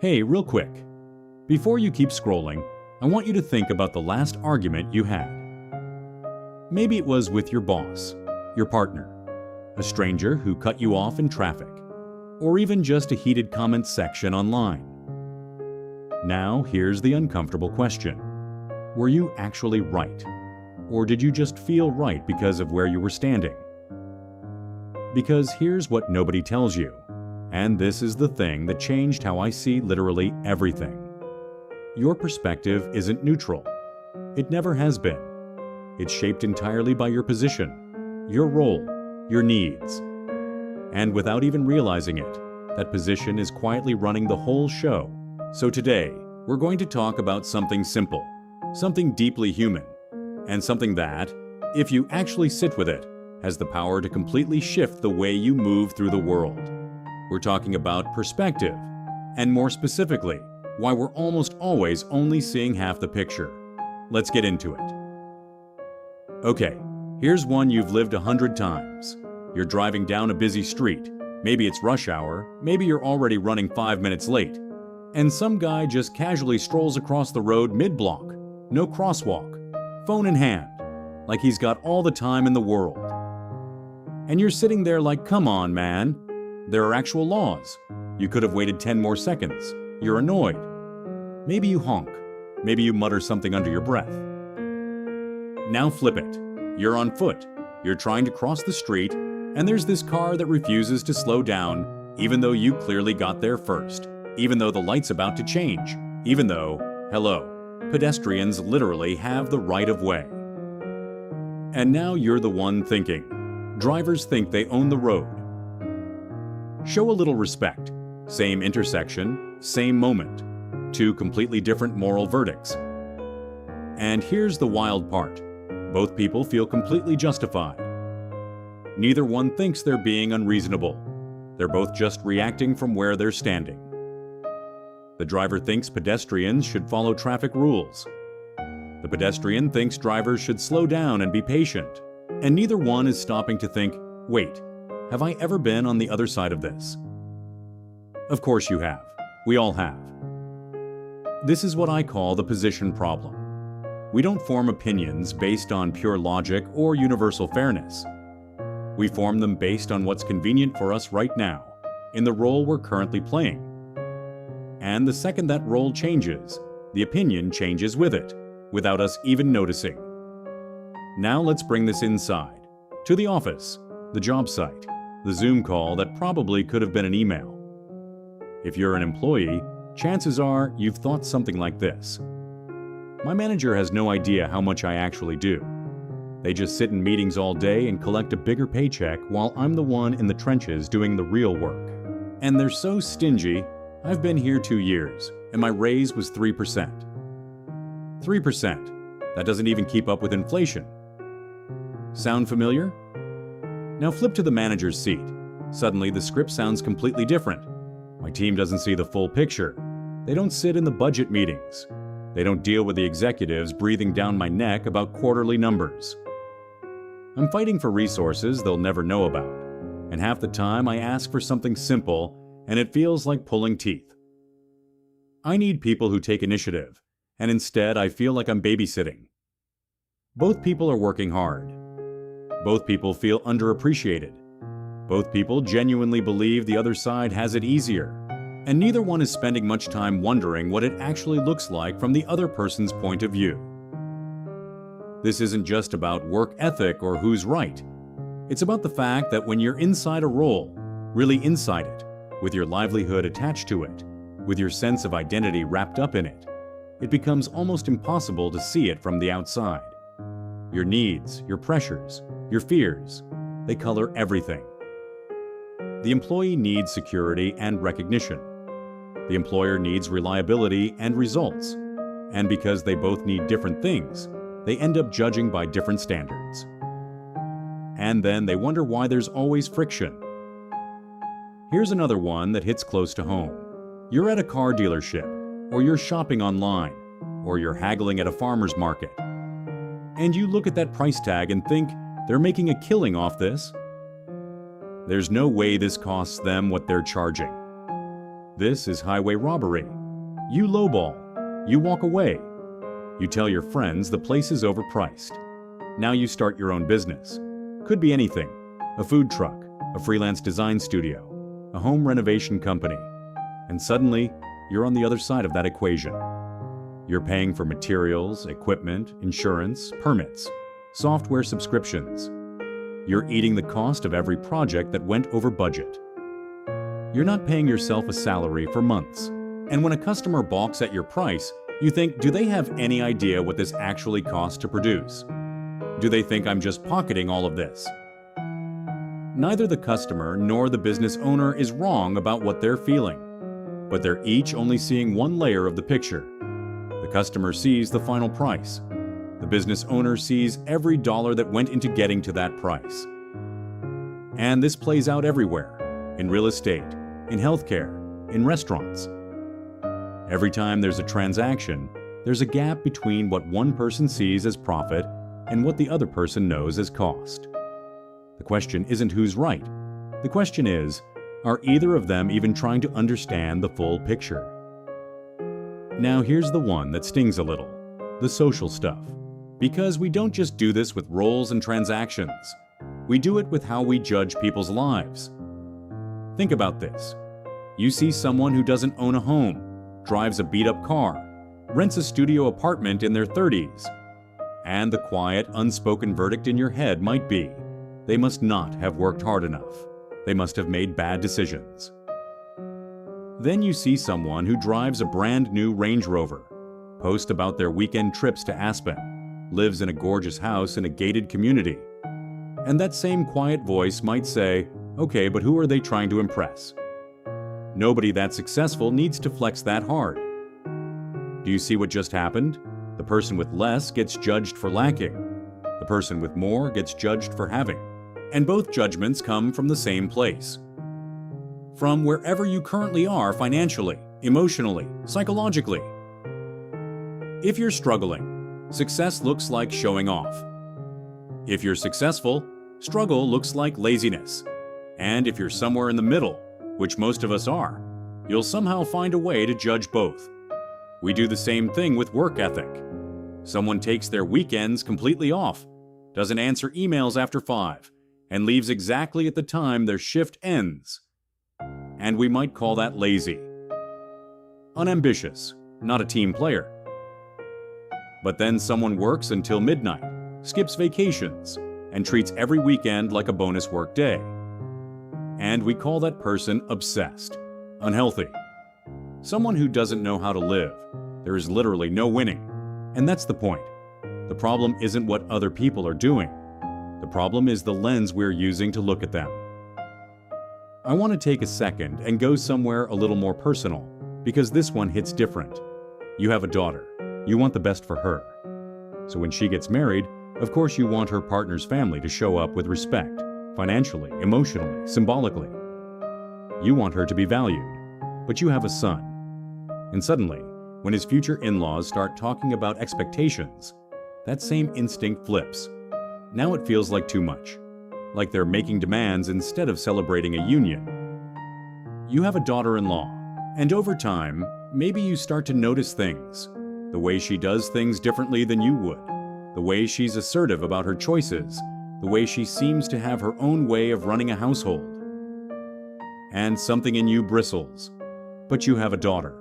Hey, real quick. Before you keep scrolling, I want you to think about the last argument you had. Maybe it was with your boss, your partner, a stranger who cut you off in traffic, or even just a heated comment section online. Now, here's the uncomfortable question. Were you actually right? Or did you just feel right because of where you were standing? Because here's what nobody tells you, and this is the thing that changed how I see literally everything. Your perspective isn't neutral. It never has been. It's shaped entirely by your position, your role, your needs. And without even realizing it, that position is quietly running the whole show. So today, we're going to talk about something simple, something deeply human, and something that, if you actually sit with it, has the power to completely shift the way you move through the world. We're talking about perspective, and more specifically, why we're almost always only seeing half the picture. Let's get into it. Okay, here's one you've lived 100 times. You're driving down a busy street. Maybe it's rush hour, maybe you're already running 5 minutes late, and some guy just casually strolls across the road mid-block, no crosswalk, phone in hand, like he's got all the time in the world. And you're sitting there like, come on, man. There are actual laws. You could have waited 10 more seconds. You're annoyed. Maybe you honk. Maybe you mutter something under your breath. Now flip it. You're on foot. You're trying to cross the street, and there's this car that refuses to slow down, even though you clearly got there first, even though the light's about to change, even though, hello, pedestrians literally have the right of way. And now you're the one thinking. Drivers think they own the road. Show a little respect. Same intersection, same moment. Two completely different moral verdicts. And here's the wild part. Both people feel completely justified. Neither one thinks they're being unreasonable. They're both just reacting from where they're standing. The driver thinks pedestrians should follow traffic rules. The pedestrian thinks drivers should slow down and be patient. And neither one is stopping to think, wait, have I ever been on the other side of this? Of course you have. We all have. This is what I call the position problem. We don't form opinions based on pure logic or universal fairness. We form them based on what's convenient for us right now, in the role we're currently playing. And the second that role changes, the opinion changes with it, without us even noticing. Now let's bring this inside, to the office, the job site, the Zoom call that probably could have been an email. If you're an employee, chances are you've thought something like this. My manager has no idea how much I actually do. They just sit in meetings all day and collect a bigger paycheck while I'm the one in the trenches doing the real work. And they're so stingy. I've been here 2 years, and my raise was 3%. 3%. That doesn't even keep up with inflation. Sound familiar? Now flip to the manager's seat. Suddenly the script sounds completely different. My team doesn't see the full picture. They don't sit in the budget meetings. They don't deal with the executives breathing down my neck about quarterly numbers. I'm fighting for resources they'll never know about, and half the time I ask for something simple, and it feels like pulling teeth. I need people who take initiative, and instead I feel like I'm babysitting. Both people are working hard. Both people feel underappreciated. Both people genuinely believe the other side has it easier, and neither one is spending much time wondering what it actually looks like from the other person's point of view. This isn't just about work ethic or who's right. It's about the fact that when you're inside a role, really inside it, with your livelihood attached to it, with your sense of identity wrapped up in it, it becomes almost impossible to see it from the outside. Your needs, your pressures, your fears, they color everything. The employee needs security and recognition. The employer needs reliability and results. And because they both need different things, they end up judging by different standards. And then they wonder why there's always friction. Here's another one that hits close to home. You're at a car dealership, or you're shopping online, or you're haggling at a farmer's market. And you look at that price tag and think, they're making a killing off this. There's no way this costs them what they're charging. This is highway robbery. You lowball. You walk away. You tell your friends the place is overpriced. Now you start your own business. Could be anything: a food truck, a freelance design studio, a home renovation company. And suddenly, you're on the other side of that equation. You're paying for materials, equipment, insurance, permits, software subscriptions. You're eating the cost of every project that went over budget. You're not paying yourself a salary for months. And when a customer balks at your price, you think, do they have any idea what this actually costs to produce? Do they think I'm just pocketing all of this? Neither the customer nor the business owner is wrong about what they're feeling, but they're each only seeing one layer of the picture. The customer sees the final price. The business owner sees every dollar that went into getting to that price. And this plays out everywhere: in real estate, in healthcare, in restaurants. Every time there's a transaction, there's a gap between what one person sees as profit and what the other person knows as cost. The question isn't who's right. The question is, are either of them even trying to understand the full picture? Now here's the one that stings a little: the social stuff. Because we don't just do this with roles and transactions. We do it with how we judge people's lives. Think about this. You see someone who doesn't own a home, drives a beat-up car, rents a studio apartment in their 30s. And the quiet, unspoken verdict in your head might be, they must not have worked hard enough. They must have made bad decisions. Then you see someone who drives a brand new Range Rover, post about their weekend trips to Aspen, lives in a gorgeous house in a gated community. And that same quiet voice might say, okay, but who are they trying to impress? Nobody that successful needs to flex that hard. Do you see what just happened? The person with less gets judged for lacking. The person with more gets judged for having. And both judgments come from the same place. From wherever you currently are financially, emotionally, psychologically. If you're struggling, success looks like showing off. If you're successful, struggle looks like laziness. And if you're somewhere in the middle, which most of us are, you'll somehow find a way to judge both. We do the same thing with work ethic. Someone takes their weekends completely off, doesn't answer emails after 5, and leaves exactly at the time their shift ends. And we might call that lazy. Unambitious, not a team player. But then someone works until midnight, skips vacations, and treats every weekend like a bonus work day. And we call that person obsessed, unhealthy. Someone who doesn't know how to live. There is literally no winning. And that's the point. The problem isn't what other people are doing. The problem is the lens we're using to look at them. I want to take a second and go somewhere a little more personal, because this one hits different. You have a daughter. You want the best for her. So when she gets married, of course you want her partner's family to show up with respect, financially, emotionally, symbolically. You want her to be valued, but you have a son. And suddenly, when his future in-laws start talking about expectations, that same instinct flips. Now it feels like too much, like they're making demands instead of celebrating a union. You have a daughter-in-law, and over time, maybe you start to notice things, the way she does things differently than you would, the way she's assertive about her choices, the way she seems to have her own way of running a household. And something in you bristles. But you have a daughter.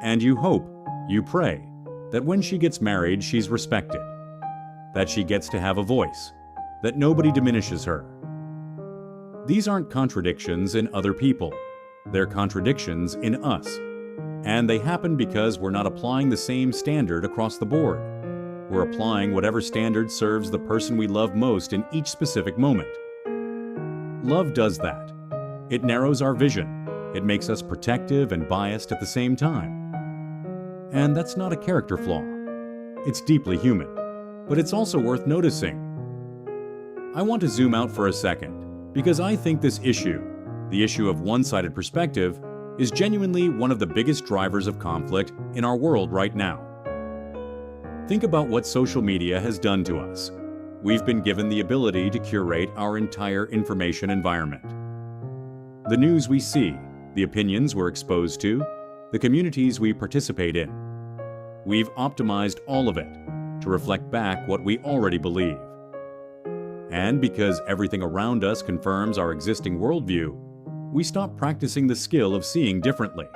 And you hope, you pray, that when she gets married, she's respected. That she gets to have a voice. That nobody diminishes her. These aren't contradictions in other people. They're contradictions in us. And they happen because we're not applying the same standard across the board. We're applying whatever standard serves the person we love most in each specific moment. Love does that. It narrows our vision. It makes us protective and biased at the same time. And that's not a character flaw. It's deeply human, but it's also worth noticing. I want to zoom out for a second, because I think this issue, the issue of one-sided perspective, is genuinely one of the biggest drivers of conflict in our world right now. Think about what social media has done to us. We've been given the ability to curate our entire information environment. The news we see, the opinions we're exposed to, the communities we participate in. We've optimized all of it to reflect back what we already believe. And because everything around us confirms our existing worldview, we stop practicing the skill of seeing differently.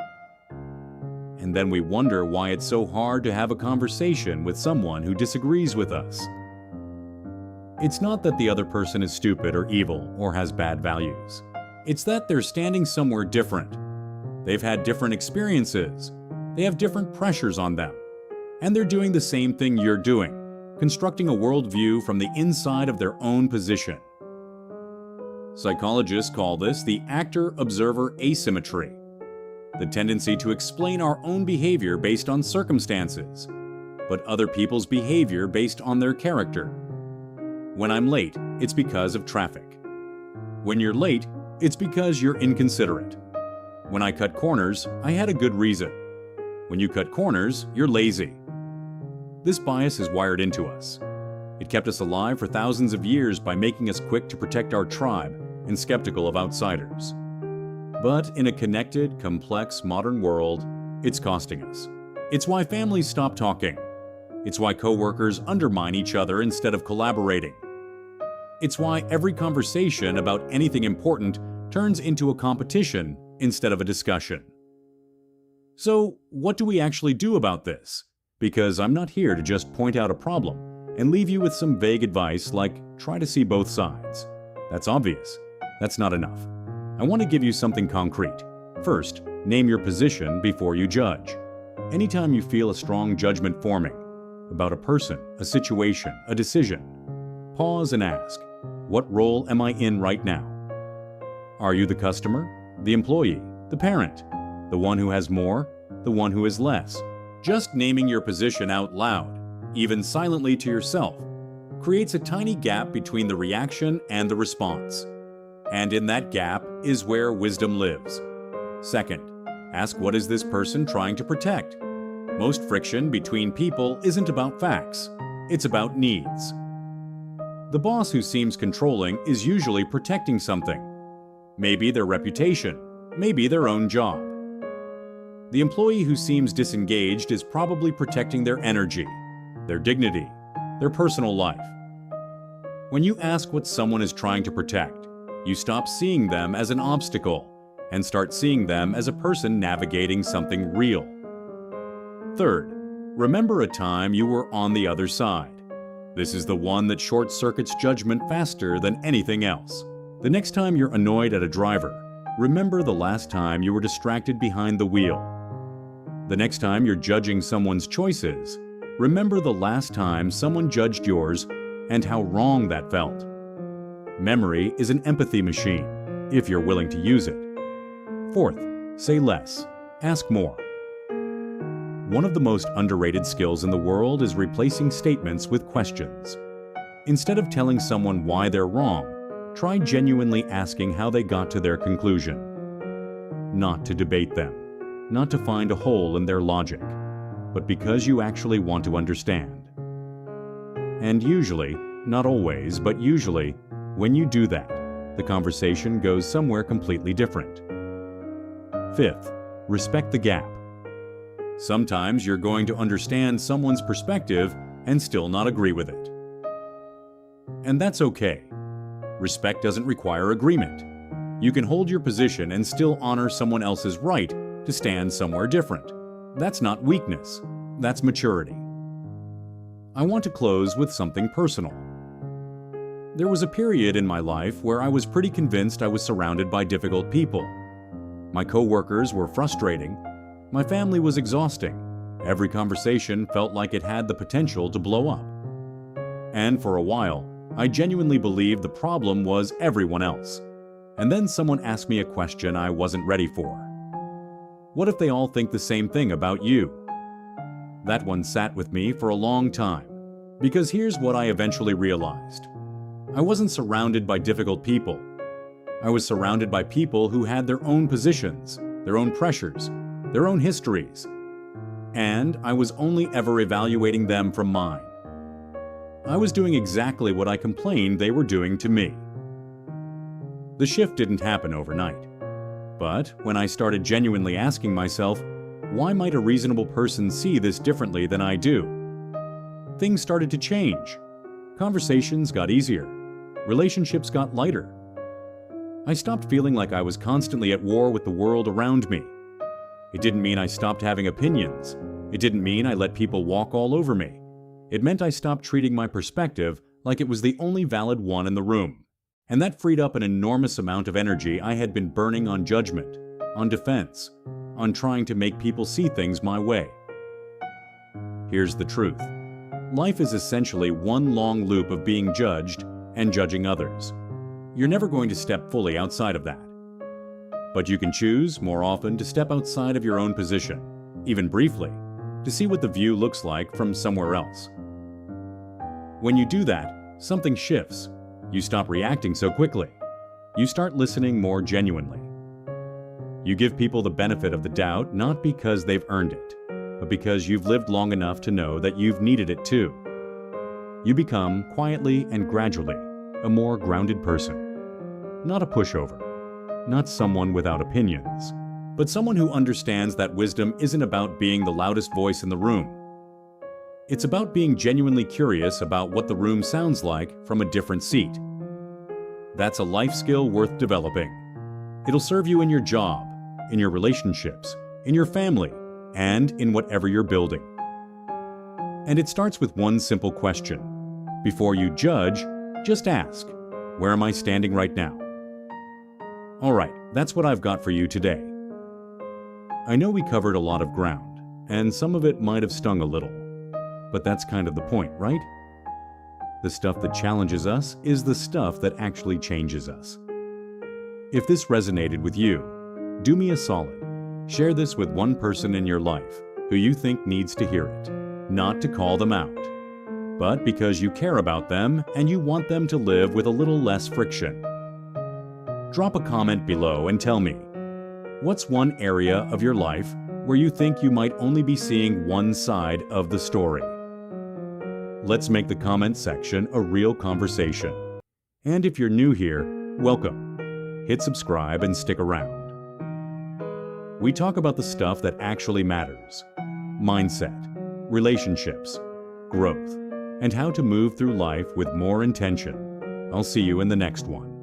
And then we wonder why it's so hard to have a conversation with someone who disagrees with us. It's not that the other person is stupid or evil or has bad values. It's that they're standing somewhere different. They've had different experiences. They have different pressures on them. And they're doing the same thing you're doing, constructing a worldview from the inside of their own position. Psychologists call this the actor-observer asymmetry, the tendency to explain our own behavior based on circumstances, but other people's behavior based on their character. When I'm late, it's because of traffic. When you're late, it's because you're inconsiderate. When I cut corners, I had a good reason. When you cut corners, you're lazy. This bias is wired into us. It kept us alive for thousands of years by making us quick to protect our tribe and skeptical of outsiders. But in a connected, complex, modern world, it's costing us. It's why families stop talking. It's why coworkers undermine each other instead of collaborating. It's why every conversation about anything important turns into a competition instead of a discussion. So, what do we actually do about this? Because I'm not here to just point out a problem and leave you with some vague advice like, try to see both sides. That's obvious. That's not enough. I want to give you something concrete. First, name your position before you judge. Anytime you feel a strong judgment forming about a person, a situation, a decision, pause and ask, what role am I in right now? Are you the customer, the employee, the parent, the one who has more, the one who has less? Just naming your position out loud, even silently to yourself, creates a tiny gap between the reaction and the response. And in that gap is where wisdom lives. Second, ask, what is this person trying to protect? Most friction between people isn't about facts, it's about needs. The boss who seems controlling is usually protecting something. Maybe their reputation, maybe their own job. The employee who seems disengaged is probably protecting their energy, their dignity, their personal life. When you ask what someone is trying to protect, you stop seeing them as an obstacle and start seeing them as a person navigating something real. Third, remember a time you were on the other side. This is the one that short-circuits judgment faster than anything else. The next time you're annoyed at a driver, remember the last time you were distracted behind the wheel. The next time you're judging someone's choices, remember the last time someone judged yours and how wrong that felt. Memory is an empathy machine, if you're willing to use it. Fourth, say less, ask more. One of the most underrated skills in the world is replacing statements with questions. Instead of telling someone why they're wrong, try genuinely asking how they got to their conclusion. Not to debate them, not to find a hole in their logic, but because you actually want to understand. And usually, not always, but usually, when you do that, the conversation goes somewhere completely different. Fifth, respect the gap. Sometimes you're going to understand someone's perspective and still not agree with it. And that's okay. Respect doesn't require agreement. You can hold your position and still honor someone else's right to stand somewhere different. That's not weakness, that's maturity. I want to close with something personal. There was a period in my life where I was pretty convinced I was surrounded by difficult people. My coworkers were frustrating. My family was exhausting. Every conversation felt like it had the potential to blow up. And for a while, I genuinely believed the problem was everyone else. And then someone asked me a question I wasn't ready for. What if they all think the same thing about you? That one sat with me for a long time, because here's what I eventually realized. I wasn't surrounded by difficult people. I was surrounded by people who had their own positions, their own pressures, their own histories, and I was only ever evaluating them from mine. I was doing exactly what I complained they were doing to me. The shift didn't happen overnight. But when I started genuinely asking myself, why might a reasonable person see this differently than I do? Things started to change. Conversations got easier. Relationships got lighter. I stopped feeling like I was constantly at war with the world around me. It didn't mean I stopped having opinions. It didn't mean I let people walk all over me. It meant I stopped treating my perspective like it was the only valid one in the room. And that freed up an enormous amount of energy I had been burning on judgment, on defense, on trying to make people see things my way. Here's the truth. Life is essentially one long loop of being judged and judging others. You're never going to step fully outside of that. But you can choose, more often, to step outside of your own position, even briefly, to see what the view looks like from somewhere else. When you do that, something shifts. You stop reacting so quickly. You start listening more genuinely. You give people the benefit of the doubt not because they've earned it, but because you've lived long enough to know that you've needed it too. You become, quietly and gradually, a more grounded person. Not a pushover. Not someone without opinions, but someone who understands that wisdom isn't about being the loudest voice in the room. It's about being genuinely curious about what the room sounds like from a different seat. That's a life skill worth developing. It'll serve you in your job, in your relationships, in your family, and in whatever you're building. And it starts with one simple question. Before you judge, just ask, where am I standing right now? All right, that's what I've got for you today. I know we covered a lot of ground, and some of it might have stung a little. But that's kind of the point, right? The stuff that challenges us is the stuff that actually changes us. If this resonated with you, do me a solid. Share this with one person in your life who you think needs to hear it, not to call them out, but because you care about them and you want them to live with a little less friction. Drop a comment below and tell me, what's one area of your life where you think you might only be seeing one side of the story? Let's make the comment section a real conversation. And if you're new here, welcome. Hit subscribe and stick around. We talk about the stuff that actually matters: mindset, relationships, growth, and how to move through life with more intention. I'll see you in the next one.